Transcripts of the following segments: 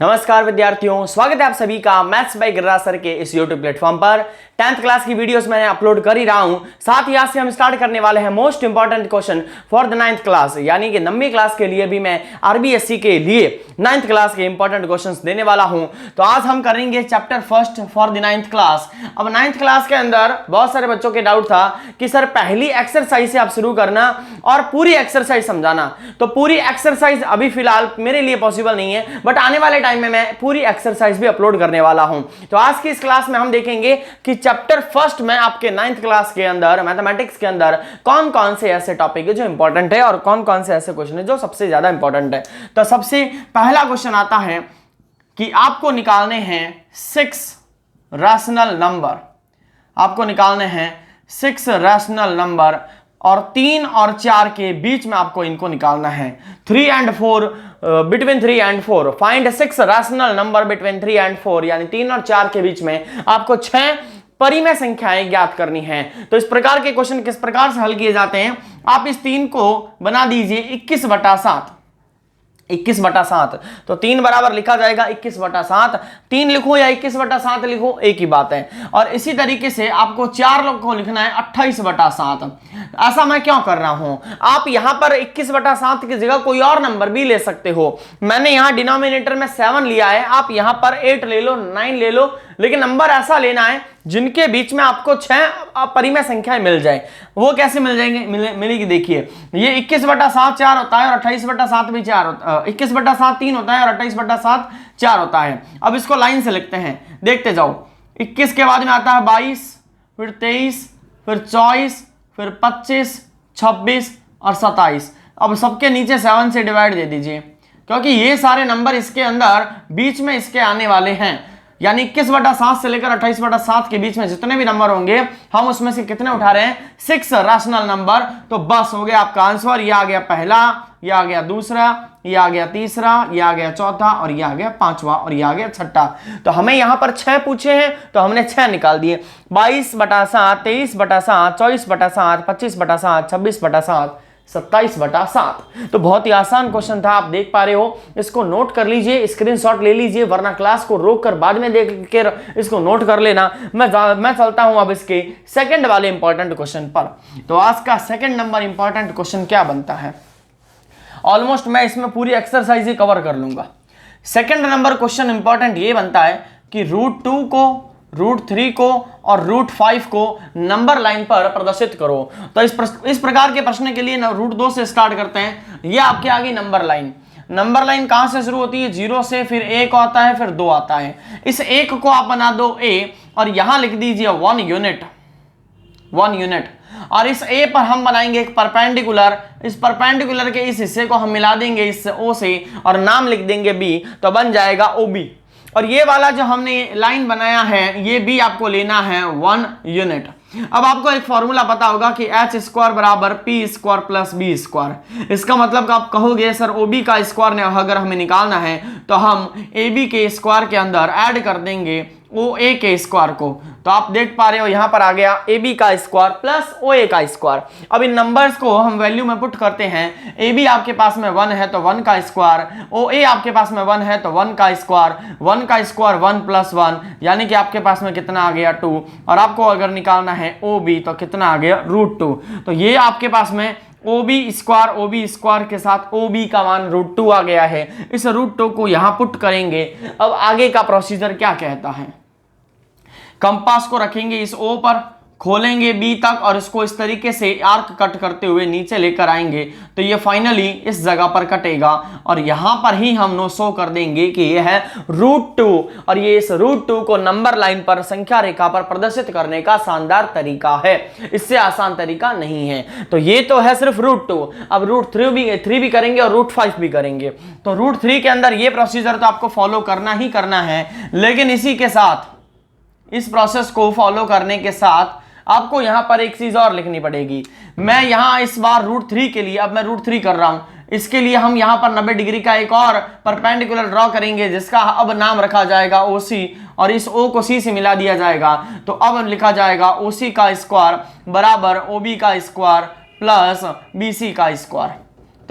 नमस्कार विद्यार्थियों, स्वागत है आप सभी का मैथ्स बाय गिरिराज सर के इस YouTube प्लेटफॉर्म पर। 10th क्लास की वीडियोस मैंने अपलोड कर ही रहा हूं। साथ ही आज से हम स्टार्ट करने वाले हैं most important question for the 9th class, यानी कि 9वीं क्लास के लिए भी मैं RBSC के लिए 9th क्लास के इंपॉर्टेंट क्वेश्चंस देने वाला हूं। तो आज हम करेंगे chapter first for the 9th class. अब 9th क्लास के अंदर बहुत सारे बच्चों के डाउट था कि सर पहली एक्सरसाइज से आप शुरू करना और पूरी एक्सरसाइज समझाना। तो पूरी एक्सरसाइज अभी फिलहाल मेरे लिए पॉसिबल नहीं है, बट आने वाले टाइम में मैं पूरी एक्सरसाइज भी अपलोड करने वाला हूं। तो आज की इस क्लास में हम देखेंगे कि चैप्टर फर्स्ट में आपके 9th क्लास के अंदर मैथमेटिक्स के अंदर कौन कौन से ऐसे टॉपिक है जो इंपॉर्टेंट है और कौन कौन से ऐसे क्वेश्चन है जो सबसे ज्यादा इंपॉर्टेंट है। तो सबसे पहला क्वेश्चन आता है कि आपको निकालने हैं 6 रैशनल नंबर। आपको निकालने हैं 6 रैशनल नंबर और 3 और 4 के बीच में आपको इनको निकालना है। 3 and 4 between 3 and 4 find 6 rational number between 3 and 4, यानी 3 और 4 के बीच में आपको 6 परिमेय संख्याएं ज्ञात करनी है। तो इस प्रकार के क्वेश्चन किस प्रकार से हल किए जाते हैं, आप इस 3 को बना दीजिए 21/7। 21/7 तो 3 बराबर लिखा जाएगा 21/7। 3 लिखो या 21/7 लिखो एक ही बात है। और इसी तरीके से आपको 4 लोग को लिखना है 28/7। ऐसा मैं क्यों कर रहा हूं, आप यहां पर 21/7 की जगह कोई और नंबर भी ले सकते हो। मैंने यहां डिनोमिनेटर में 7 लिया है, आप यहां पर 8 ले लो, 9 ले लो, लेकिन नंबर ऐसा लेना है जिनके बीच में आपको 6 परिमेय संख्याएं मिल जाए। वो कैसे मिल जाएंगे, मिलेगी देखिए। ये 21/7 4 होता है और 28/7 भी 4 होता है। 21/7 3 होता है और 28/7 4 होता है। अब इसको लाइन से लिखते हैं, देखते जाओ। 21 के बाद में आता है 22, फिर 23, फिर 24, फिर 25, 26 और 27। अब सबके नीचे 7 से डिवाइड दे दीजिए, क्योंकि ये सारे नंबर इसके अंदर बीच में इसके आने वाले हैं। यानी 21/7 से लेकर 28/7 के बीच में जितने भी नंबर होंगे हम उसमें से कितने उठा रहे हैं, 6 रैशनल नंबर। तो बस हो गया आपका आंसर। ये आ गया पहला, ये आ गया दूसरा, ये आ गया तीसरा, ये आ गया चौथा और ये आ गया पांचवा और ये आ गया छठा। तो हमें यहां पर 6 पूछे हैं तो हमने 6 निकाल दिए। 22/7, 23/7, 24/7, 25/7, 26/7, 27/7। तो बहुत ही आसान क्वेश्चन था, आप देख पा रहे हो। इसको नोट कर लीजिए, स्क्रीनशॉट ले लीजिए, वरना क्लास को रोक कर बाद में देख कर इसको नोट कर लेना। मैं चलता हूं अब इसके सेकंड वाले इंपॉर्टेंट क्वेश्चन पर। तो आज का सेकंड नंबर इंपॉर्टेंट क्वेश्चन क्या बनता है, ऑलमोस्ट मैं इसमें पूरी एक्सरसाइज ही कवर कर लूंगा। सेकंड नंबर क्वेश्चन इंपॉर्टेंट ये बनता है कि √2 को, √3 को और √5 को नंबर लाइन पर प्रदर्शित करो। तो इस प्रकार के प्रश्न के लिए √2 से स्टार्ट करते हैं। ये आपके आगे नंबर लाइन। नंबर लाइन कहां से शुरू होती है, 0 से, फिर 1 आता है, फिर 2 आता है। इस 1 को आप बना दो A और यहां लिख दीजिए 1 यूनिट, 1 यूनिट। और इस A पर हम बनाएंगे एक परपेंडिकुलर। इस परपेंडिकुलर के इस हिस्से को हम मिला देंगे इस O से और नाम लिख देंगे B, तो बन जाएगा OB। और ये वाला जो हमने लाइन बनाया है ये भी आपको लेना है 1 यूनिट। अब आपको एक फॉर्मूला पता होगा कि h² बराबर p² प्लस b²। इसका मतलब कि आप कहोगे सर OB का स्क्वायर ने अगर हमें निकालना है तो हम AB के स्क्वायर के अंदर ऐड कर देंगे OA के स्क्वायर को। तो आप देख पा रहे हो यहां पर आ गया AB का स्क्वायर प्लस OA का स्क्वायर। अब इन नंबर्स को हम वैल्यू में पुट करते हैं। AB आपके पास में 1 है तो 1 का स्क्वायर, OA आपके पास में 1 है तो 1 का स्क्वायर, 1 का स्क्वायर 1 + 1, यानी कि आपके पास में कितना आ गया 2। और आपको अगर निकालना है OB तो कितना आ गया √2। तो ये आपके पास में OB स्क्वायर के साथ OB का मान √2 आ गया है। इस √2 को यहां पुट करेंगे। अब आगे का प्रोसीजर क्या कहता है, कंपास को रखेंगे इस O पर, खोलेंगे B तक और इसको इस तरीके से आर्क कट करते हुए नीचे लेकर आएंगे तो ये फाइनली इस जगह पर कटेगा और यहां पर ही हम शो कर देंगे कि ये है √2। और ये इस √2 को नंबर लाइन पर संख्या रेखा पर प्रदर्शित करने का शानदार तरीका है, इससे आसान तरीका नहीं है। तो ये तो है सिर्फ √2। अब √3 भी करेंगे और √5 भी करेंगे। तो √3 के अंदर ये प्रोसीजर तो आपको फॉलो करना ही करना है, लेकिन इसी के साथ, इस प्रोसेस को फॉलो करने के साथ आपको यहां पर एक चीज और लिखनी पड़ेगी। मैं यहां इस बार √3 के लिए, अब मैं √3 कर रहा हूं, इसके लिए हम यहां पर 90 डिग्री का एक और परपेंडिकुलर ड्रॉ करेंगे जिसका अब नाम रखा जाएगा OC और इस O को C से मिला दिया जाएगा। तो अब लिखा जाएगा OC का स्क्वायर बराबर OB का स्क्वायर प्लस BC का स्क्वायर।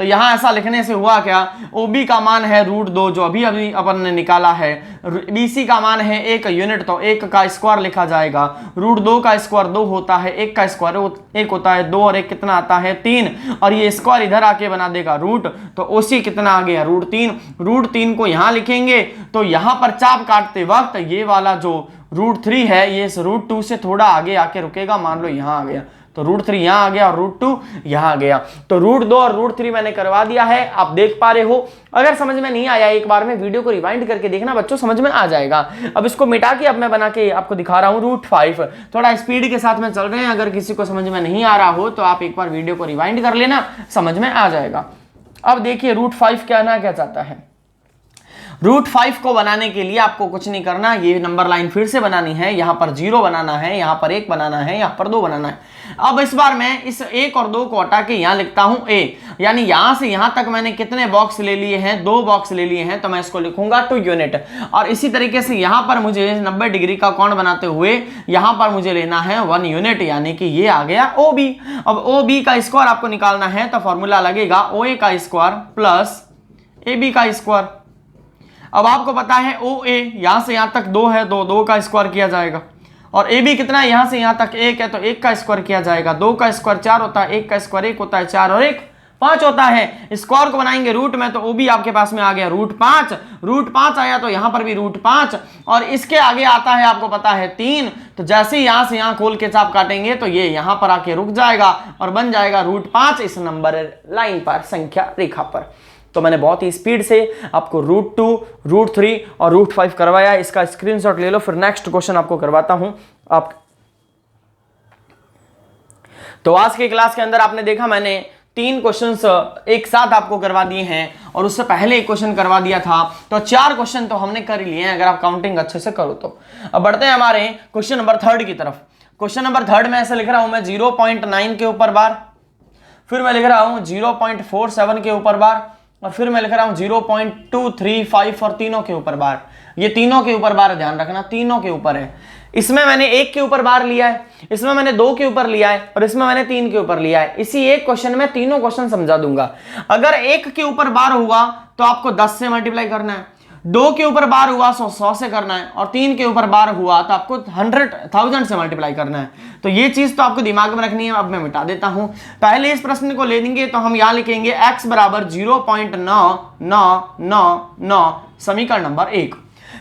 तो यहाँ ऐसा लिखने से हुआ क्या, OB का मान है √2 जो अभी अभी अपन ने निकाला है, BC का मान है 1 यूनिट, तो 1 का स्क्वायर लिखा जाएगा, √2 का स्क्वायर 2 होता है, 1 का स्क्वायर 1 होता है, 2 और 1 कितना आता है 3, और ये स्क्वायर इधर आके बना देगा रूट, तो OC कितना आ गया √3। √3 को यहाँ लिखेंगे तो यहाँ पर चाप काटते वक्त ये वाला जो √3 है ये इस √2 से थोड़ा आगे आके रुकेगा, मान लो यहाँ आ गया, तो √3 यहाँ आ गया और √2 यहाँ आ गया, तो √2 और √3 मैंने करवा दिया है, आप देख पा रहे हो। अगर समझ में नहीं आया एक बार में वीडियो को रिवाइंड करके देखना बच्चों, समझ में आ जाएगा। अब इसको मिटा के अब मैं बना के आपको दिखा रहा हूँ √5, थोड़ा स्पीड के साथ में चल रहे हैं, अगर किसी को समझ में नहीं आ रहा हो तो आप एक बार वीडियो को रिवाइंड कर लेना, समझ में आ जाएगा। अब देखिए √5 क्या चाहता है। √5 को बनाने के लिए आपको कुछ नहीं करना, ये नंबर लाइन फिर से बनानी है, यहाँ पर 0 बनाना है, यहाँ पर 1 बनाना है, यहाँ पर 2 बनाना है। अब इस बार मैं इस 1 और 2 को हटा के यहाँ लिखता हूँ A, यानी यहाँ से यहाँ तक मैंने कितने बॉक्स ले लिए हैं, 2 बॉक्स ले लिए हैं, तो मैं इसको लिखूंगा 2 यूनिट। और इसी तरीके से यहाँ पर मुझे 90 डिग्री का कोण बनाते हुए यहाँ पर मुझे लेना है 1 यूनिट, यानी कि ये आ गया OB। अब OB का स्क्वायर आपको निकालना है तो फॉर्मूला लगेगा OA का स्क्वायर प्लस AB का स्क्वायर। अब आपको पता है OA यहां से यहां तक 2 है, 2 का स्क्वायर किया जाएगा, और AB कितना है, यहां से यहां तक 1 है तो 1 का स्क्वायर किया जाएगा, 2 का स्क्वायर 4 होता है, 1 का स्क्वायर 1 होता है, 4 और 1 5 होता है। स्क्वायर को बनाएंगे रूट में, तो OB आपके पास में आ गया √5, √5 आया तो यहां पर भी √5, और इसके आगे आता है आपको पता है 3, तो जैसे ही यहां से यहां खोल के चाप काटेंगे तो ये यहां पर आके रुक जाएगा और बन जाएगा √5 इस नंबर लाइन पर, संख्या रेखा पर। तो मैंने बहुत ही स्पीड से आपको √2, √3 और √5 करवाया, इसका स्क्रीनशॉट ले लो, फिर नेक्स्ट क्वेश्चन आपको करवाता हूं। आप तो आज के क्लास के अंदर आपने देखा मैंने 3 क्वेश्चंस एक साथ आपको करवा दिए हैं, और उससे पहले एक क्वेश्चन करवा दिया था, तो 4 क्वेश्चन तो हमने कर लिए हैं अगर आप काउंटिंग अच्छे से करो तो। अब बढ़ते हैं हमारे क्वेश्चन नंबर 3 की तरफ। क्वेश्चन नंबर 3 में ऐसे लिख रहा हूं मैं 0.9 के ऊपर बार, फिर मैं लिख रहा हूं 0.47 के ऊपर बार, और फिर मैं लिख रहा हूं 0.235 और तीनों के ऊपर बार। ये तीनों के ऊपर बार ध्यान रखना, तीनों के ऊपर है। इसमें मैंने 1 के ऊपर बार लिया है, इसमें मैंने 2 के ऊपर लिया है, और इसमें मैंने 3 के ऊपर लिया है। इसी एक क्वेश्चन में तीनों क्वेश्चन समझा दूंगा। अगर 1 के ऊपर बार हुआ तो आपको 10 से मल्टीप्लाई करना है, 2 के ऊपर बार हुआ 100 से करना है, और 3 के ऊपर बार हुआ तो आपको 1000 से मल्टीप्लाई करना है। तो ये चीज तो आपको दिमाग में रखनी है। अब मैं मिटा देता हूं। पहले इस प्रश्न को ले लेंगे तो हम यहां लिखेंगे x बराबर 0.9999, समीकरण नंबर 1।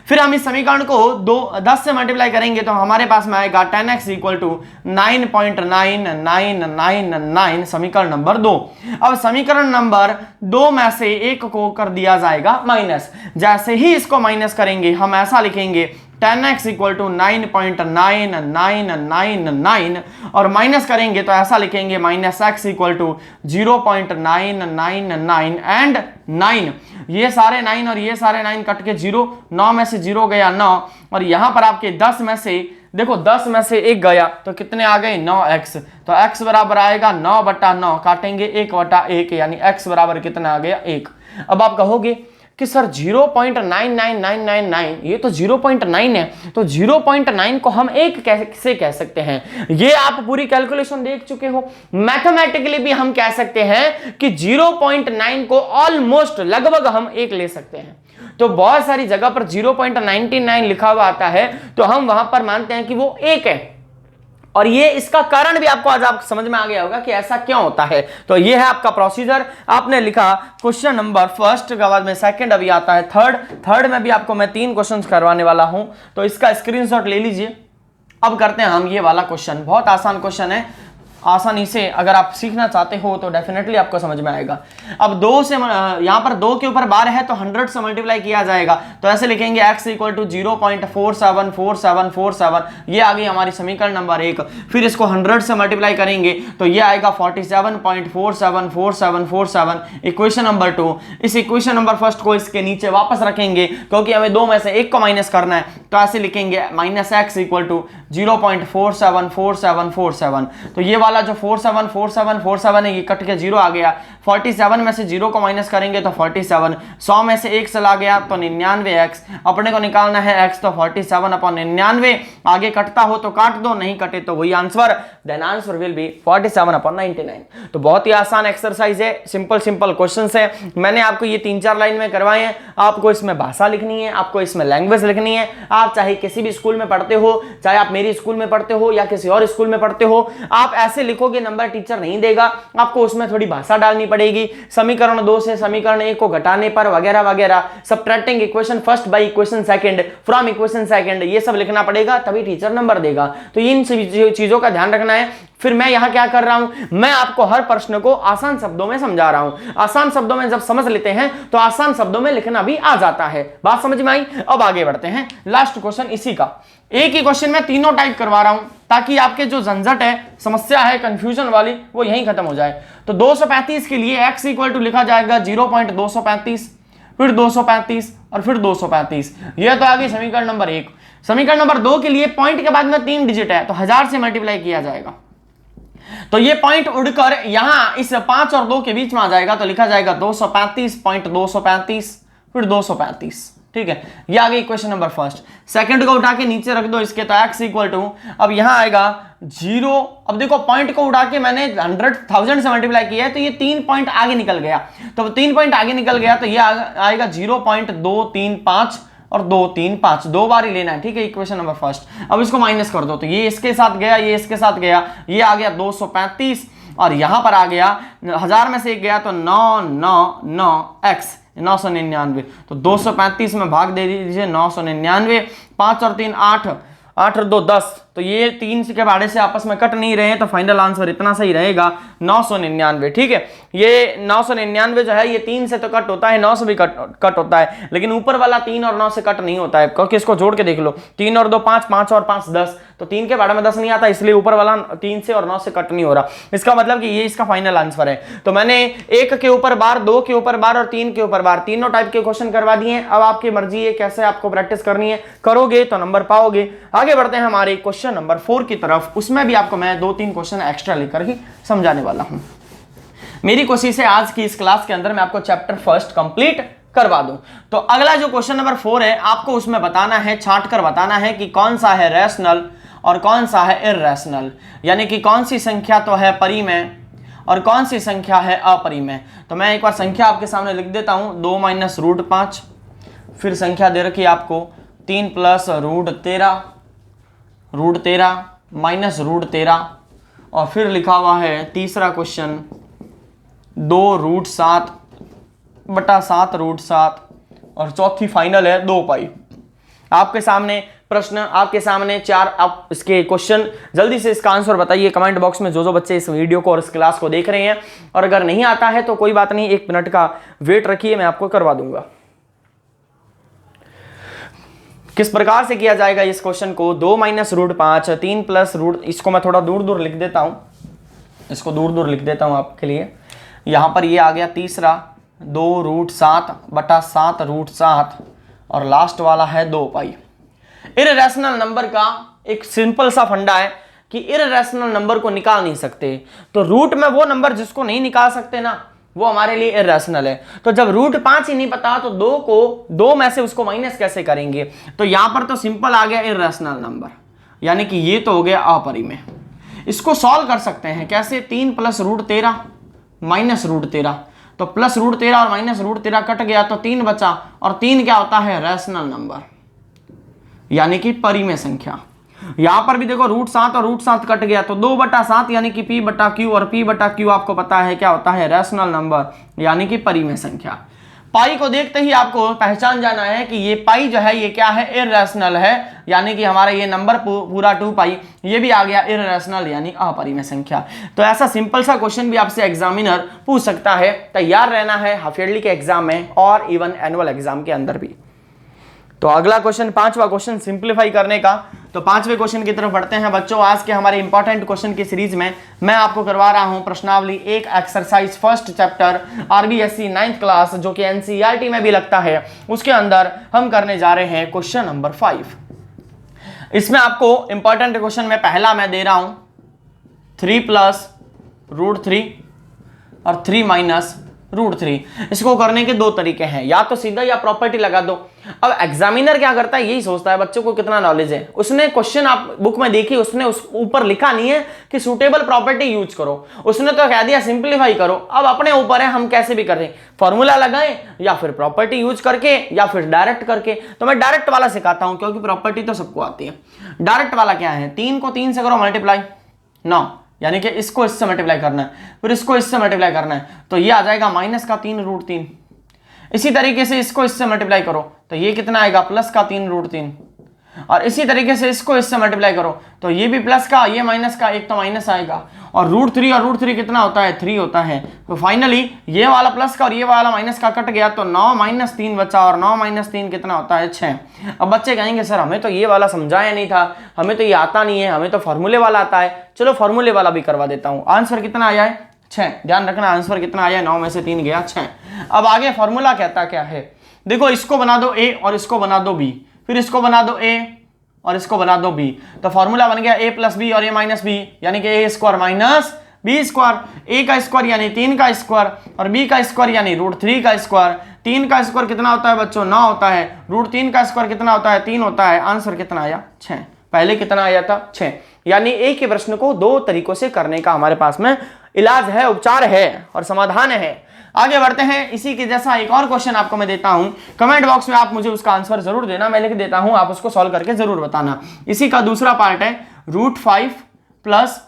फिर हम इस समीकरण को 10 से मल्टीप्लाई करेंगे तो हमारे पास में आएगा 10x इक्वल टू 9.9999, समीकरण नंबर 2। अब समीकरण नंबर 2 में से 1 को कर दिया जाएगा माइनस। जैसे ही इसको माइनस करेंगे हम ऐसा लिखेंगे 10x इक्वल टू 9.9999, और माइनस करेंगे तो ऐसा लिखेंगे -x इक्वल टू 0.999 एंड 9। ये सारे 9 और ये सारे 9 कट के 0, 9 में से 0 गया 9, और यहां पर आपके 10 में से देखो 10 में से 1 गया तो कितने आ गए 9x, तो x बराबर आएगा 9/9, काटेंगे 1/1, यानी x बराबर कितना आ गया 1। अब आप कहोगे कि सर 0.99999 ये तो 0.9 है, तो 0.9 को हम 1 कैसे कह सकते हैं? ये आप पूरी कैलकुलेशन देख चुके हो। मैथमेटिकली भी हम कह सकते हैं कि 0.9 को ऑलमोस्ट लगभग हम 1 ले सकते हैं। तो बहुत सारी जगह पर 0.99 लिखा हुआ आता है तो हम वहां पर मानते हैं कि वो 1 है, और ये इसका कारण भी आपको आज आप समझ में आ गया होगा कि ऐसा क्यों होता है। तो ये है आपका प्रोसीजर। आपने लिखा क्वेश्चन नंबर 1 के बाद में 2 अभी आता है 3 में भी आपको मैं 3 क्वेश्चंस करवाने वाला हूं, तो इसका स्क्रीनशॉट ले लीजिए। अब करते हैं हम ये वाला क्वेश्चन, बहुत आसान क्वेश्चन है, आसानी से अगर आप सीखना चाहते हो तो डेफिनेटली आपको समझ में आएगा। अब 2 से यहां पर 2 के ऊपर बार है तो 100 से मल्टीप्लाई किया जाएगा, तो ऐसे लिखेंगे x इक्वल टू 0.474747, ये आ गई हमारी समीकरण नंबर 1। फिर इसको 100 से मल्टीप्लाई करेंगे तो ये आएगा 47.474747, इक्वेशन नंबर 2। इस इक्वेशन नंबर 1 को इसके नीचे वापस रखेंगे क्योंकि हमें 2 में से 1 को माइनस करना है, तो ऐसे लिखेंगे -x इक्वल टू 0.474747, तो ये वाला वाला जो 47 है ये कट के 0 आ गया। 47 में से 0 को माइनस करेंगे तो 47, 100 में से 1 चला गया तो 99x, अपने को निकालना है x, तो 47/99, आगे कटता हो तो काट दो, नहीं कटे तो वही answer, then answer will be 47/99। तो बहुत ही आसान एक्सरसाइज है, सिंपल क्वेश्चंस है, मैंने आपको ये 3-4 लाइन में करवाए हैं। आपको इसमें भाषा लिखनी है, आपको इसमें लैंग्वेज लिखनी है। आप चाहे किसी भी स्कूल में पढ़ते हो, चाहे आप मेरी स्कूल में पढ़ते हो या किसी और स्कूल में पढ़ते हो, आप ऐसे लिखोगे नंबर टीचर नहीं देगा, आपको उसमें थोड़ी भाषा डालनी पड़ेगी। समीकरण 2 से समीकरण 1 को घटाने पर वगैरह वगैरह, subtracting equation first by equation second, from equation second, ये सब लिखना पड़ेगा, तभी टीचर नंबर देगा। तो इन चीजों का ध्यान रखना है। फिर मैं यहां क्या कर रहा हूं, मैं आपको हर प्रश्न को आसान शब्दों में समझा रहा हूं। आसान शब्दों में जब समझ लेते हैं तो आसान शब्दों में लिखना भी आ जाता है। बात समझ में आई? अब आगे बढ़ते हैं, लास्ट क्वेश्चन इसी का। एक ही क्वेश्चन में तीनों टाइप करवा रहा हूं ताकि आपके जो झंझट है, समस्या है कंफ्यूजन वाली, वो यहीं खत्म हो जाए। तो 235 के लिए x इक्वल टू लिखा जाएगा 0.235, फिर 235 और फिर 235। यह तो आ गई समीकरण नंबर 1। समीकरण नंबर 2 के लिए पॉइंट के बाद में 3 डिजिट है तो 1000 से मल्टीप्लाई किया जाएगा, तो ये पॉइंट उड़कर यहां इस 5 और 2 के बीच में आ जाएगा, तो लिखा जाएगा 235.235, फिर 235। ठीक है, ये आ गई क्वेश्चन नंबर फर्स्ट। सेकंड को उठा के नीचे रख दो इसके, तो x इक्वल टू, अब यहां आएगा 0। अब देखो पॉइंट को उठा के मैंने 100,000 से मल्टीप्लाई किया है, तो ये 3 पॉइंट आगे निकल गया, तो 3 पॉइंट आगे निकल गया, तो ये आएगा 0.235 और 235, 2 बार ही लेना है। ठीक है, इक्वेशन नंबर फर्स्ट। अब इसको माइनस कर दो, तो ये इसके साथ गया, ये इसके साथ गया, ये आ गया 235 और यहां पर आ गया 1000 में से 1 गया तो 999x 999, तो 235 में भाग दे दीजिए 999, 5 और 3 8, 8 और 2 10, तो ये 3 के बाड़े से आपस में कट नहीं रहे हैं, तो फाइनल आंसर इतना सही रहेगा 999। ठीक है, ये 999 जो है ये 3 से तो कट होता है, 9 से भी कट होता है, लेकिन ऊपर वाला 3 और 9 से कट नहीं होता है, क्योंकि इसको जोड़ के देख लो, 3 और 2 5, 5 और 5 10, तो 3 के बारे में 10 नहीं आता, इसलिए ऊपर वाला 3 से और 9 से कट नहीं हो रहा। इसका मतलब कि ये इसका फाइनल आंसर है। तो मैंने 1 के ऊपर बार, 2 के ऊपर बार और 3 के ऊपर बार, तीनों टाइप के क्वेश्चन करवा दिए। अब आपकी मर्जी है कैसे आपको प्रैक्टिस करनी है, करोगे तो नंबर पाओगे। आगे बढ़ते हैं हमारे क्वेश्चन नंबर 4 की तरफ। उसमें भी आपको मैं 2-3 क्वेश्चन एक्स्ट्रा लेकर ही समझाने वाला हूं। मेरी कोशिश है आज की इस क्लास के अंदर मैं आपको चैप्टर फर्स्ट कंप्लीट करवा दूं। तो अगला जो क्वेश्चन नंबर 4 है, आपको उसमें बताना है, छांट कर बताना है कि कौन सा है रैशनल और कौन सा है इर्रेशनल, यानी कि कौन सी संख्या तो है परिमेय और कौन सी संख्या है अपरिमेय। तो मैं एक बार संख्या आपके सामने लिख देता हूं, 2 - √5, फिर संख्या दे रखी आपको 3 + √13 -√13, और फिर लिखा हुआ है तीसरा क्वेश्चन 2 √7 बटा 7 √7, और चौथी फाइनल है 2 पाई। आपके सामने प्रश्न, आपके सामने 4 आप इसके क्वेश्चन, जल्दी से इसका आंसर बताइए कमेंट बॉक्स में, जो बच्चे इस वीडियो को और इस क्लास को देख रहे हैं। और अगर नहीं आता है तो कोई बात नहीं, 1 मिनट का वेट रखिए, मैं आपको करवा दूंगा। किस प्रकार से किया जाएगा इस क्वेश्चन को, 2 - √5 3 + इसको मैं थोड़ा दूर दूर लिख देता हूं, इसको दूर दूर लिख देता हूं आपके लिए। यहां पर ये आ गया तीसरा 2 √7 बटा 7 √7, और लास्ट वाला है 2 पाई। इर्रेशनल नंबर का एक सिंपल सा फंडा है कि इर्रेशनल नंबर को निकाल नहीं सकते, तो रूट में वो नंबर जिसको नहीं निकाल सकते ना, वो हमारे लिए इर्रेशनल है। तो जब √5 ही नहीं पता तो 2 में से उसको माइनस कैसे करेंगे, तो यहां पर तो सिंपल आ गया इर्रेशनल नंबर, यानी कि ये तो हो गया अपरिमेय। इसको सॉल्व कर सकते हैं कैसे, 3 + √13 -√13, तो +√13 और -√13 कट गया तो 3 बचा, और 3 क्या होता है, रैशनल नंबर, यानी कि परिमेय संख्या। यहां पर भी देखो √7 और √7 कट गया तो 2/7, यानी कि p/q, और p/q आपको पता है क्या होता है, रैशनल नंबर, यानी कि परिमेय संख्या। पाई को देखते ही आपको पहचान जाना है कि ये पाई जो है ये क्या है, इर्रेशनल है, यानी कि हमारा ये नंबर पूरा 2 पाई ये भी आ गया इर्रेशनल, यानी अपरिमेय संख्या। तो ऐसा सिंपल सा क्वेश्चन भी आपसे एग्जामिनर पूछ सकता है, तैयार रहना है हाफ ईयरली के एग्जाम में और इवन एनुअल एग्जाम के अंदर भी। तो अगला क्वेश्चन, 5वां क्वेश्चन सिंप्लीफाई करने का। तो 5वें क्वेश्चन की तरफ बढ़ते हैं बच्चों। आज के हमारे इंपॉर्टेंट क्वेश्चन की सीरीज में मैं आपको करवा रहा हूं प्रश्नावली 1 exercise first chapter RBSc 9th class, जो कि NCERT में भी लगता है। उसके अंदर हम करने जा रहे हैं क्वेश्चन नंबर 5। इसमें आपको इंपॉर्टेंट क्वेश्चन में पहला मैं दे रहा हूं 3 प्लस √3 और 3 माइनस √3। इसको करने के दो तरीके हैं, या तो सीधा या प्रॉपर्टी लगा दो। अब एग्जामिनर क्या करता है, यही सोचता है बच्चों को कितना नॉलेज है। उसने क्वेश्चन आप बुक में देखी, उसने उस ऊपर लिखा नहीं है कि सुटेबल प्रॉपर्टी यूज करो, उसने तो कह दिया सिंप्लीफाई करो। अब अपने ऊपर है हम कैसे भी करें, फॉर्मूला लगाएं या फिर प्रॉपर्टी यूज करके या फिर डायरेक्ट करके। तो मैं डायरेक्ट वाला सिखाता हूं क्योंकि प्रॉपर्टी तो सबको आती है। डायरेक्ट वाला क्या है, 3 को 3 से करो मल्टीप्लाई 9, यानी कि इसको इससे मल्टीप्लाई करना है, फिर इसको इससे मल्टीप्लाई करना है, तो ये आ जाएगा माइनस का 3 √3। इसी तरीके से इसको इससे मल्टीप्लाई करो तो ये कितना आएगा, प्लस का 3 √3। और इसी तरीके से इसको इससे मल्टीप्लाई करो तो ये भी प्लस का, ये माइनस का, एक तो माइनस आएगा। और √3 और √3 कितना होता है, 3 होता है। तो फाइनली ये वाला प्लस का और ये वाला माइनस का कट गया तो 9 - 3 बचा, और 9 - 3 कितना होता है, 6। अब बच्चे कहेंगे सर हमें तो ये वाला समझाया नहीं था, हमें तो ये आता नहीं है, हमें तो फॉर्मूले वाला आता है। चलो फॉर्मूले वाला भी करवा देता हूँ। आंसर कितना आया है, 6। ध्यान रखना आंसर कितना आया है, 9 में से 3 गया, 6। अब आगे फॉर्मूला कहता क्या है, देखो इसको बना दो a और इसको बना दो b, फिर इसको बना दो a और इसको बना दो b। तो फॉर्मूला बन गया a + b और a - b, यानी कि a² - b²। a का स्क्वायर यानी 3 का स्क्वायर और b का स्क्वायर यानी √3 का स्क्वायर। 3 का स्क्वायर कितना होता है बच्चों, 9 होता है। √3 का स्क्वायर कितना होता है, 3 होता है। आंसर कितना आया, 6। पहले कितना आया था, 6। यानी एक ही प्रश्न को दो तरीकों से करने का हमारे पास में इलाज है, उपचार है और समाधान है। आगे बढ़ते हैं। इसी के जैसा एक और क्वेश्चन आपको मैं देता हूं, कमेंट बॉक्स में आप मुझे उसका आंसर जरूर देना, मैं लिख देता हूं, आप उसको सॉल्व करके जरूर बताना। इसी का दूसरा पार्ट है √5 +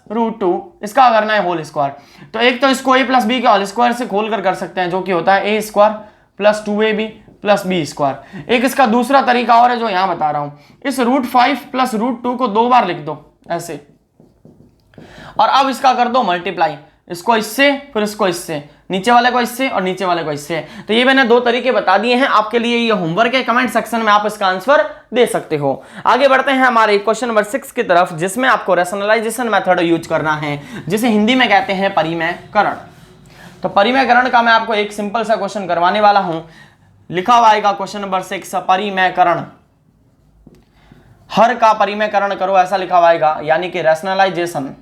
√2, इसका करना है होल स्क्वायर। तो एक तो इसको a + b के होल स्क्वायर से खोल कर सकते हैं, जो कि होता है a² + 2ab + b²। एक इसका दूसरा तरीका और है जो यहां बता रहा हूं, इस √5 + √2 को 2 बार लिख दो ऐसे, और अब इसका कर दो मल्टीप्लाई, इसको इससे फिर इसको इससे, नीचे वाले को इससे और नीचे वाले को इससे। तो ये मैंने दो तरीके बता दिए हैं आपके लिए, ये होमवर्क है, कमेंट सेक्शन में आप इसका आंसर दे सकते हो। आगे बढ़ते हैं हमारे क्वेश्चन नंबर 6 की तरफ, जिसमें आपको रैशनलाइजेशन मेथड यूज करना है, जिसे हिंदी में कहते हैं परिमेयकरण। तो परिमेयकरण का मैं आपको एक सिंपल सा क्वेश्चन करवाने वाला हूं। लिखा हुआ आएगा क्वेश्चन नंबर 6, परिमेयकरण। हर का परिमेयकरण करो, ऐसा लिखा हुआ आएगा, यानी कि रैशनलाइजेशन।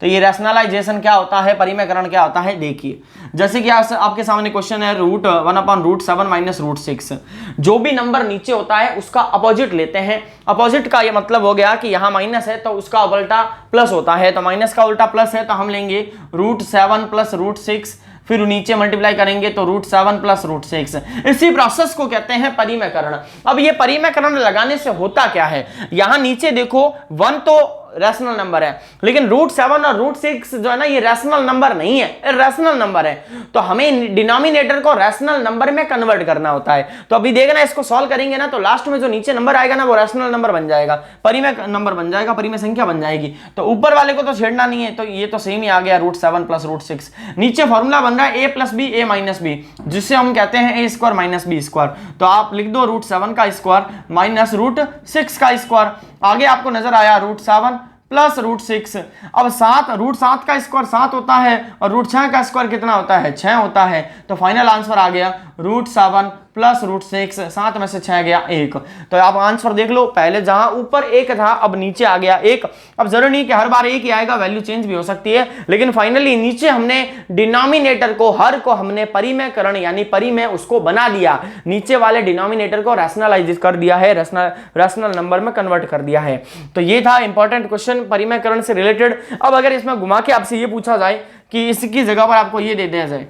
तो ये रैशनलाइजेशन क्या होता है, परिमेयकरण क्या होता है, देखिए। जैसे कि आपके सामने क्वेश्चन है √1/√7 - √6। जो भी नंबर नीचे होता है उसका अपोजिट लेते हैं। अपोजिट का ये मतलब हो गया कि यहाँ माइनस है तो उसका उल्टा प्लस होता है, तो माइनस का उल्टा प्लस है तो हम लेंगे √7 + √6, फिर नीचे मल्टीप्लाई करेंगे तो √7 + √6। इसी प्रोसेस को कहते हैं परिमेयकरण। अब ये परिमेयकरण लगाने से होता क्या है, यहां नीचे देखो 1 तो रैशनल नंबर है, लेकिन √7 और √6 जो है ना, ये रैशनल नंबर नहीं है, इरैशनल नंबर है। तो हमें डिनोमिनेटर को रैशनल नंबर में कन्वर्ट करना होता है। तो अभी देखना, इसको सॉल्व करेंगे ना तो लास्ट में जो नीचे नंबर आएगा ना वो रैशनल नंबर बन जाएगा, परिमेय नंबर बन जाएगा, परिमेय संख्या बन जाएगी। तो ऊपर वाले को तो छेड़ना नहीं है, तो ये तो सेम ही आ गया √7 + √6। नीचे फॉर्मूला बन रहा है a + b a - b, जिससे हम कहते हैं a² - b²। तो आप लिख दो √7 का स्क्वायर - √6 का स्क्वायर। आगे आपको नजर आया √7 + √6। अब 7, √7 का स्क्वायर 7 होता है और √6 का स्क्वायर कितना होता है, 6 होता है। तो फाइनल आंसर आ गया √7 + √6, 7 में से 6 गया 1। तो आप आंसर देख लो, पहले जहां ऊपर 1 था अब नीचे आ गया 1। अब जरूरी नहीं कि हर बार 1 ही आएगा, वैल्यू चेंज भी हो सकती है, लेकिन फाइनली नीचे हमने डिनोमिनेटर को, हर को हमने परिमेयकरण यानी परिमेय उसको बना दिया, नीचे वाले डिनोमिनेटर को रैशनलाइज कर दिया है, रैशनल नंबर में कन्वर्ट कर दिया है। तो ये था इंपॉर्टेंट क्वेश्चन परिमेयकरण से रिलेटेड। अब अगर इसमें घुमा के आपसे ये पूछा जाए कि इसकी जगह पर आपको ये दे दिया जाए,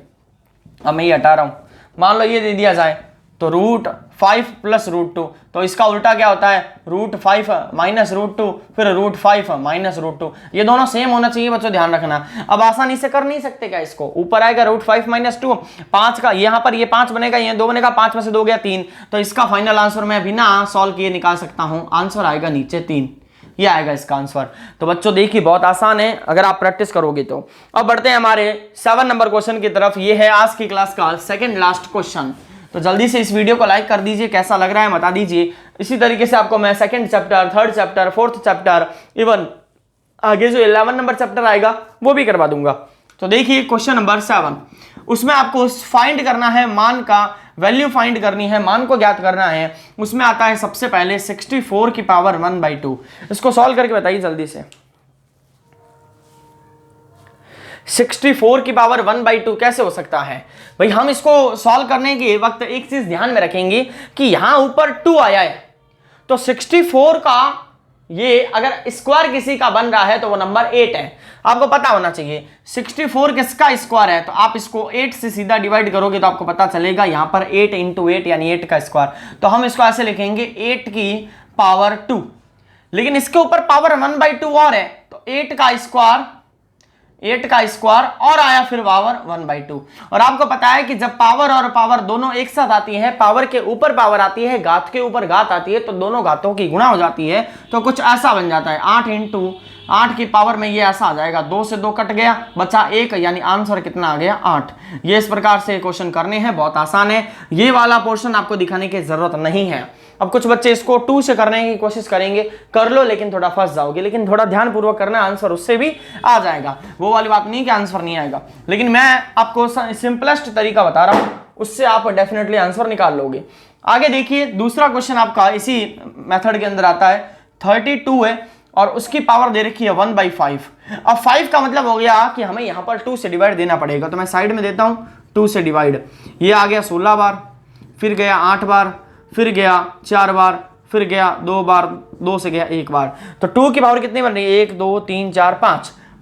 अब मैं ये हटा रहा हूं, मान लो ये दे दिया जाए तो √5 + √2, तो इसका उल्टा क्या होता है, √5 - √2, फिर √5 - √2। ये दोनों सेम होना चाहिए बच्चों, ध्यान रखना। अब आसानी से कर नहीं सकते क्या इसको, ऊपर आएगा √5 - 2, 5 का यहाँ पर ये 5 बनेगा, ये 2 बनेगा, 5 में से 2 गया 3। तो इसका फाइनल आंसर मैं बिना सॉल्व किए निकाल सकता हूं, आंसर आएगा नीचे 3, ये आएगा इसका आंसर। तो बच्चों देखिए बहुत आसान है अगर आप प्रैक्टिस करोगे तो। अब बढ़ते हैं हमारे 7 नंबर क्वेश्चन की तरफ। ये है आज की क्लास का सेकंड लास्ट क्वेश्चन। तो जल्दी से इस वीडियो को लाइक कर दीजिए, कैसा लग रहा है बता दीजिए। इसी तरीके से आपको मैं second chapter, third chapter, fourth chapter, even आगे जो 11 नंबर चैप्टर आएगा वो भी करवा दूंगा। तो देखिए क्वेश्चन नंबर 7, उसमें आपको फाइंड करना है मान का वैल्यू फाइंड करनी है, मान को ज्ञात करना है। उसमें आता है सबसे पहले 64 की पावर 1/2। इसको सॉल्व करके बताइए जल्दी से। 64 की पावर 1/2 कैसे हो सकता है भाई? हम इसको सॉल्व करने के वक्त एक चीज ध्यान में रखेंगे कि यहां ऊपर 2 आया है, तो 64 का ये अगर स्क्वायर किसी का बन रहा है तो वो नंबर 8 है। आपको पता होना चाहिए 64 किसका स्क्वायर है, तो आप इसको 8 से सीधा डिवाइड करोगे तो आपको पता चलेगा यहां पर 8 × 8 यानी 8 का स्क्वायर। तो हम इसको ऐसे लिखेंगे 8 की पावर 2, लेकिन इसके ऊपर पावर 1/2 और है, तो 8 का स्क्वायर और आया फिर पावर 1/2। और आपको पता है कि जब पावर और पावर दोनों एक साथ आती है, पावर के ऊपर पावर आती है, घात के ऊपर घात आती है, तो दोनों घातों की गुणा हो जाती है, तो कुछ ऐसा बन जाता है 8 × 8 की पावर में ये ऐसा आ जाएगा, 2 से 2 कट गया, बचा 1, यानी आंसर कितना आ गया 8। ये इस प्रकार से क्वेश्चन करने हैं, बहुत आसान है। ये वाला पोर्शन आपको दिखाने की जरूरत नहीं है। अब कुछ बच्चे इसको 2 से करने की कोशिश करेंगे, कर लो, लेकिन थोड़ा फंस जाओगे, लेकिन थोड़ा ध्यानपूर्वक करना, आंसर उससे भी आ जाएगा। वो वाली बात नहीं कि आंसर नहीं आएगा, लेकिन मैं आपको सिंपलेस्ट तरीका बता रहा हूं, उससे आप डेफिनेटली आंसर निकाल लोगे। आगे देखिए, दूसरा क्वेश्चन आपका इसी मेथड के अंदर आता है। 32 है और उसकी पावर दे रखी है 1/5। अब 5 का मतलब हो गया कि हमें यहां पर 2 से डिवाइड देना पड़ेगा, तो मैं साइड में देता हूं 2 से डिवाइड। ये आ गया 16 बार, फिर गया 8 बार, फिर गया 4 बार, फिर गया 2 बार, 2 से गया 1 बार। तो 2 की पावर कितनी बन रही है? 1 2 3 4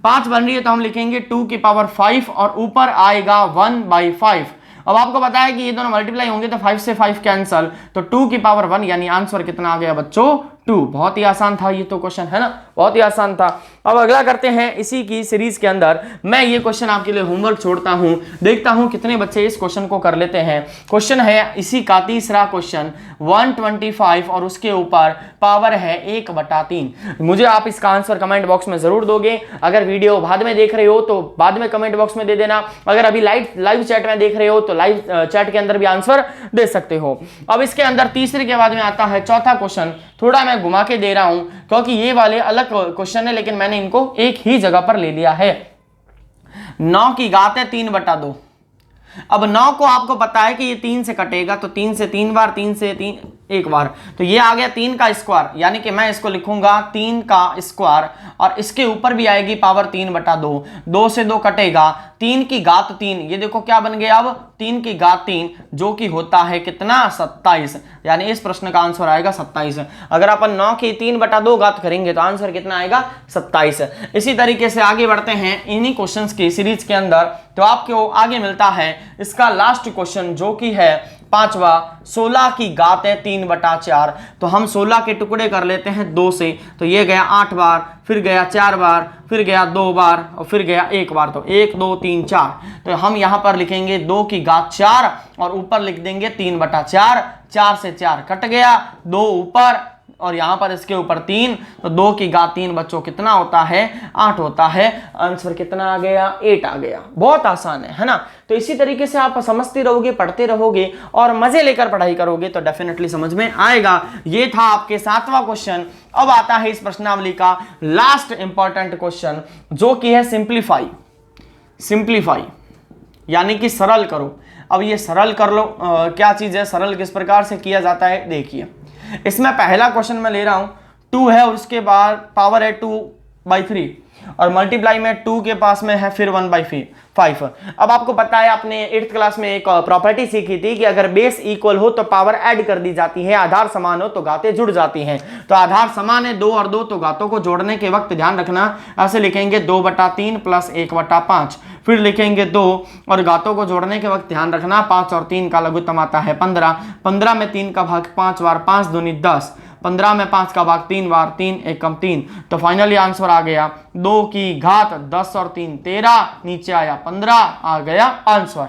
5 बन रही है, तो हम लिखेंगे 2 की पावर 5 और ऊपर आएगा 1/5। अब आपको पता है कि ये दोनों मल्टीप्लाई होंगे तो 5 से 5 कैंसल, तो 2 की पावर 1 यानी आंसर कितना आ गया बच्चों 2। बहुत ही आसान था ये तो क्वेश्चन, है ना, बहुत ही आसान था। अब अगला करते हैं इसी की सीरीज के अंदर। मैं ये क्वेश्चन आपके लिए होमवर्क छोड़ता हूं, देखता हूं कितने बच्चे इस क्वेश्चन को कर लेते हैं। क्वेश्चन है इसी का तीसरा क्वेश्चन 125 और उसके ऊपर पावर है 1/3। मुझे आप इसका आंसर कमेंट बॉक्स में जरूर दोगे। अगर वीडियो बाद में देख रहे हो तो बाद में कमेंट बॉक्स में दे देना। अगर अभी लाइव चैट में देख रहे हो तो लाइव चैट के अंदर भी आंसर दे सकते हो। अब इसके अंदर तीसरे के बाद में आता है चौथा क्वेश्चन। थोड़ा मैं घुमा के दे रहा हूं क्योंकि ये वाले अलग क्वेश्चन है, लेकिन मैंने इनको एक ही जगह पर ले लिया है। 9 की घात है 3/2। अब 9 को आपको पता है कि ये 3 से कटेगा, तो 3 से 3 बार, 3 से 3 एक बार, तो ये आ गया 3 का स्क्वायर, यानी कि मैं इसको लिखूंगा 3 का स्क्वायर और इसके ऊपर भी आएगी पावर 3/2। 2 से 2 कटेगा, 3 की घात 3, ये देखो क्या बन गया अब 3 की घात 3, जो कि होता है कितना 27, यानी इस प्रश्न का आंसर आएगा 27। अगर अपन 9 की 3/2 घात करेंगे तो आंसर कितना आएगा 27। इसी तरीके से आगे बढ़ते हैं इन्हीं क्वेश्चंस की सीरीज के अंदर। तो आपको आगे मिलता है इसका लास्ट क्वेश्चन जो कि है पांचवा। 16 की घात है 3/4, तो हम 16 के टुकड़े कर लेते हैं 2 से, तो ये गया 8 बार, फिर गया 4 बार, फिर गया 2 बार और फिर गया 1 बार, तो 1 2 3 4। तो हम यहां पर लिखेंगे 2 की घात 4 और ऊपर लिख देंगे 3/4। 4 से 4 कट गया, 2 ऊपर और यहां पर इसके ऊपर 3, तो 2 की घात 3 बच्चों कितना होता है 8 होता है। आंसर कितना आ गया 8 आ गया। बहुत आसान है ना। तो इसी तरीके से आप समझते रहोगे, पढ़ते रहोगे और मजे लेकर पढ़ाई करोगे तो डेफिनेटली समझ में आएगा। ये था आपके 7वां क्वेश्चन। अब आता है इस प्रश्नावली का लास्ट इंपॉर्टेंट क्वेश्चन जो कि है सिंप्लीफाई यानी कि सरल करो। अब ये सरल कर लो क्या चीज है, सरल किस प्रकार से किया जाता है देखिए। इसमें पहला क्वेश्चन मैं ले रहा हूं 2 है और उसके बाद पावर है 2/3 और मल्टीप्लाई में 2 के पास में है फिर 1/5। अब आपको पता है आपने 8th क्लास में एक प्रॉपर्टी सीखी थी कि अगर बेस इक्वल हो तो पावर ऐड कर दी जाती है, आधार समान हो तो घातें जुड़ जाती हैं। तो आधार समान है 2 और 2, तो घातों को जोड़ने के वक्त ध्यान रखना ऐसे लिखेंगे 2/3 प्लस 1/5, फिर लिखेंगे 2 और घातों को जोड़ने के वक्त ध्यान रखना 5 और 3 का लघुत्तम आता है 15। 15 में 3 का भाग 5 बार, 5 दूनी 10। 15 में 5 का भाग 3 बार, 3 एकम 3। तो फाइनली आंसर आ गया 2 की घात 10 और 3 13, नीचे आया 15, आ गया आंसर।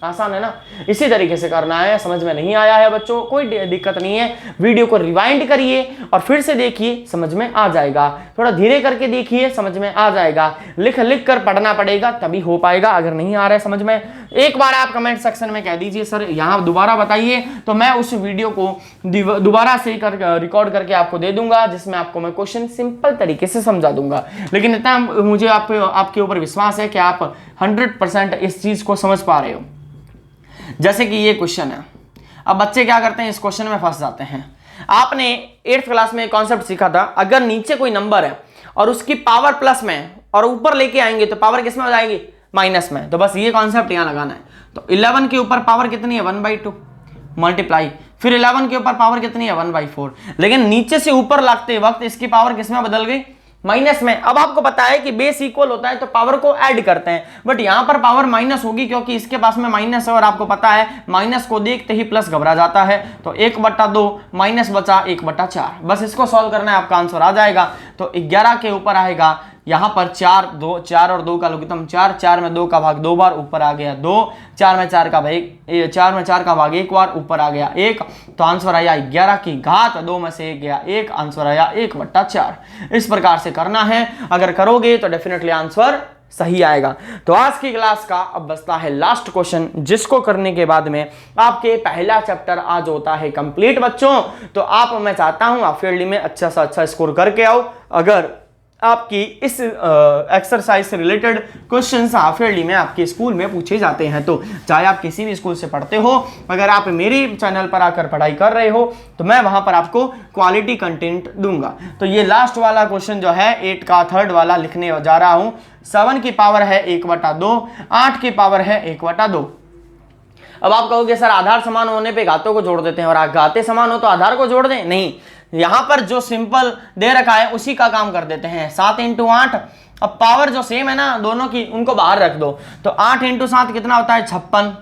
आसान है ना। इसी तरीके से करना है। समझ में नहीं आया है बच्चों, कोई दिक्कत नहीं है, वीडियो को रिवाइंड करिए और फिर से देखिए, समझ में आ जाएगा। थोड़ा धीरे करके देखिए, समझ में आ जाएगा। लिख लिख कर पढ़ना पड़ेगा, तभी हो पाएगा। अगर नहीं आ रहा है समझ में, एक बार आप कमेंट सेक्शन में कह दीजिए सर यहाँ दोबारा बताइए, तो मैं उस वीडियो को दोबारा से रिकॉर्ड करके आपको दे दूंगा, जिसमें आपको मैं क्वेश्चन सिंपल तरीके से समझा दूंगा। लेकिन इतना मुझे आपके ऊपर विश्वास है कि आप 100% इस चीज को समझ पा रहे हो। जैसे कि ये क्वेश्चन है, अब बच्चे क्या करते हैं, इस क्वेश्चन में फंस जाते हैं। आपने 8th क्लास में कॉन्सेप्ट सीखा था, अगर नीचे कोई नंबर है और उसकी पावर प्लस में और ऊपर लेके आएंगे तो पावर किस में हो जाएगी, माइनस में। तो बस ये कॉन्सेप्ट यहां लगाना है। तो 11 के ऊपर पावर कितनी है, 1/2 मल्टीप्लाई, फिर 11 के ऊपर पावर कितनी है, 1/4। लेकिन नीचे से ऊपर लगते वक्त इसकी पावर किस में बदल गई, माइनस में। अब आपको पता है कि बेस इक्वल होता है तो पावर को ऐड करते हैं, बट यहां पर पावर माइनस होगी क्योंकि इसके पास में माइनस है और आपको पता है माइनस को देखते ही प्लस घबरा जाता है। तो 1/2 माइनस बचा 1/4। बस इसको सॉल्व करना है, आपका आंसर आ जाएगा। तो 11 के ऊपर आएगा यहां पर 4 और 2 का लघुत्तम 4 में 2 का भाग 2 बार, ऊपर आ गया 2, 4 में 4 का भाग 1 बार, ऊपर आ गया 1। तो आंसर आया 11 की घात 2 में से 1 गया 1, आंसर आया 1/4। इस प्रकार से करना है, अगर करोगे तो डेफिनेटली आंसर सही आएगा। तो आज की क्लास का अब बचता है लास्ट क्वेश्चन, जिसको करने के बाद में आपके पहला चैप्टर आज होता है कंप्लीट बच्चों। तो मैं चाहता हूं आप फील्ड में अच्छा सा अच्छा स्कोर करके आओ। अगर आपकी इस एक्सरसाइज से रिलेटेड क्वेश्चंस हाफ ईयरली में आपके स्कूल में पूछे जाते हैं, तो चाहे आप किसी भी स्कूल से पढ़ते हो, अगर आप मेरे चैनल पर आकर पढ़ाई कर रहे हो तो मैं वहां पर आपको क्वालिटी कंटेंट दूंगा। तो ये लास्ट वाला क्वेश्चन जो है 8 का थर्ड वाला लिखने जा रहा हूं। 7 की पावर है 1/2, 8 की पावर है 1/2। अब आप कहोगे सर आधार समान होने पे घातों को जोड़ देते हैं, और घाते समान हो तो आधार को जोड़ दें, नहीं, यहां पर जो सिंपल दे रखा है उसी का काम कर देते हैं। 7 × 8, अब पावर जो सेम है ना दोनों की, उनको बाहर रख दो। तो 8 × 7 कितना होता है, 56।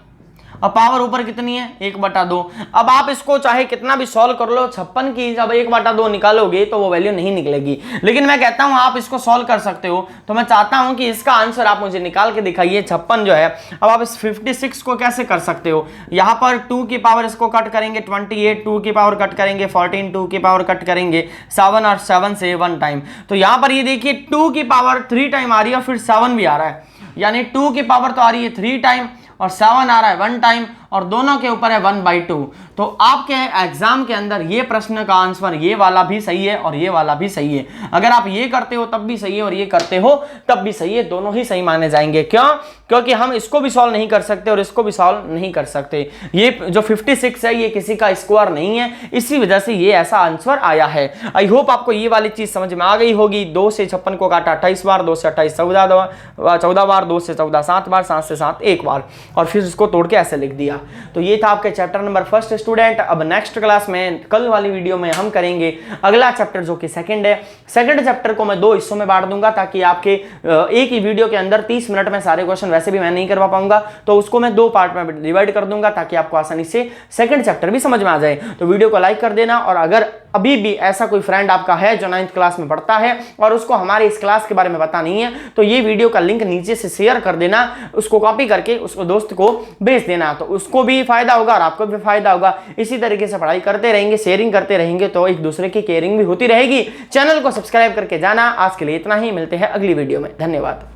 अब पावर ऊपर कितनी है, 1/2। अब आप इसको चाहे कितना भी सॉल्व कर लो, 56 की जब 1/2 निकालोगे तो वो वैल्यू नहीं निकलेगी। लेकिन मैं कहता हूं आप इसको सॉल्व कर सकते हो, तो मैं चाहता हूं कि इसका आंसर आप मुझे निकाल के दिखाइए। 56 जो है, अब आप इस 56 को कैसे कर सकते हो, यहां पर 2 की पावर इसको कट करेंगे 28, 2 की पावर कट करेंगे 14, 2 की पावर कट करेंगे 7 और 7 से 1 टाइम। तो यहां पर ये देखिए 2 की पावर 3 टाइम आ रही है और फिर 7 भी आ रहा है, यानी 2 की पावर तो आ रही है 3 टाइम और 7 आ रहा है 1 टाइम, और दोनों के ऊपर है 1/2। तो आपके एग्जाम के अंदर ये प्रश्न का आंसर ये वाला भी सही है और ये वाला भी सही है। अगर आप ये करते हो तब भी सही है और ये करते हो तब भी सही है, दोनों ही सही माने जाएंगे। क्यों? क्योंकि हम इसको भी सॉल्व नहीं कर सकते और इसको भी सॉल्व नहीं कर सकते। ये जो 56 है ये किसी का स्क्वायर नहीं है, इसी वजह से ये ऐसा आंसर आया है। आई होप आपको ये वाली चीज समझ में आ गई होगी। 2 से 56 को काटा 28 बार, 2 से 28 14 बार, 2 से 14 7 बार, 7 से 7 1 बार, और फिर इसको तोड़ के ऐसे लिख दिया। तो ये था आपके चैप्टर नंबर 1 स्टूडेंट। अब नेक्स्ट क्लास में कल वाली वीडियो में हम करेंगे अगला चैप्टर जो कि सेकंड है। सेकंड चैप्टर को मैं 2 हिस्सों में बांट दूंगा ताकि आपके एक ही वीडियो के अंदर 30 मिनट में सारे क्वेश्चन वैसे भी मैं नहीं करवा पाऊंगा, तो उसको मैं 2 पार्ट में डिवाइड कर दूंगा ताकि आपको आसानी से सेकंड चैप्टर भी समझ में आ जाए। तो वीडियो को लाइक कर देना, और अगर अभी भी ऐसा कोई फ्रेंड आपका है जो 9th क्लास में पढ़ता है और उसको हमारे इस क्लास के बारे में पता नहीं है, तो ये वीडियो का लिंक नीचे से शेयर कर देना, उसको कॉपी करके उसको दोस्त को भेज देना, तो उसको भी फायदा होगा और आपको भी फायदा होगा। इसी तरीके से पढ़ाई करते रहेंगे, शेयरिंग करते रहेंगे तो एक दूसरे की केयरिंग भी होती रहेगी। चैनल को सब्सक्राइब करके जाना। आज के लिए इतना ही, मिलते हैं अगली वीडियो में। धन्यवाद।